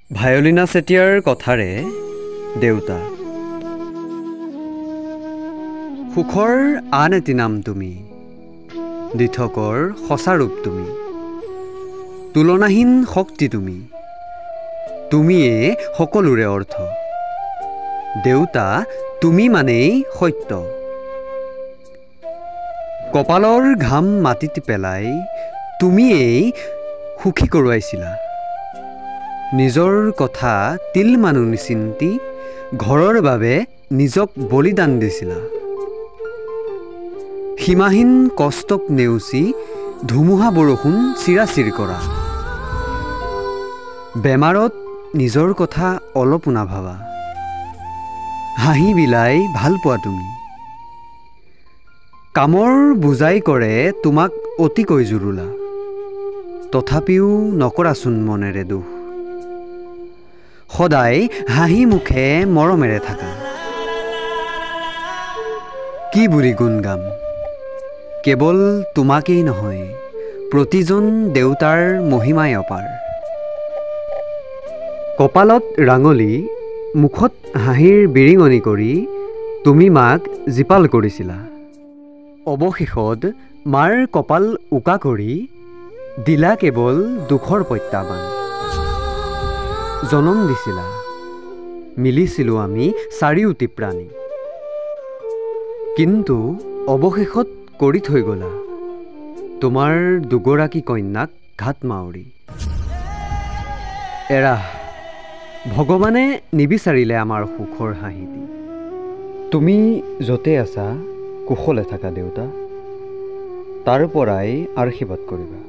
ভায়লিনা চেতিয়াৰ কথাৰে দেউতা। সুখৰ আন এটি নাম তুমি, দিঠকৰ সঁচা ৰূপ তুমি, তুলনাহীন শক্তি তুমি, তুমিয়ে সকলোৰে অৰ্থ। দেউতা তুমি মানেই সত্য। কপালৰ ঘাম মাটিত পেলাই তুমিয়েই সুখী কৰোৱাইছিলা। নিজৰ কথা তিলমানো নিচিন্তি ঘৰৰ বাবে নিজক বলিদান দিছিলা। সীমাহীন কষ্টক নেওচি ধুমুহা বৰষুণ চিৰাচিৰ কৰা। বেমাৰত নিজৰ কথা অলপো নাভাবা। হাঁহি বিলাই ভাল পোৱা তুমি। কামৰ বুজাই কৰে তোমাক অতিকৈ জুৰুলা, তথাপিও নকৰাচোন মনেৰে দুখ। সদায় হাঁহি মুখে মৰমেৰে থাকা। কি বুলি গুণ গাম, কেৱল তোমাকেই নহয়, প্ৰতিজন দেউতাৰ মহিমাই অপাৰ। কপালত ৰাঙলী, মুখত হাঁহিৰ বিৰিঙনি কৰি তুমি মাক জীপাল কৰিছিলা। অৱশেষত মাৰ কপাল উকা কৰি দিলা কেৱল দুখৰ প্ৰত্যাহ্বান। জনম দিছিলা, মিলিছিলোঁ আমি চাৰিওটি প্ৰাণী, কিন্তু অৱশেষত কৰি থৈ গ'লা তোমাৰ দুগৰাকী কন্যাক ঘাট মাউৰি। এৰা, ভগৱানে নিবিচাৰিলে আমাৰ সুখৰ হাঁহিটি। তুমি য'তে আছা কুশলে থাকা দেউতা, তাৰ পৰাই আশীৰ্বাদ কৰিবা।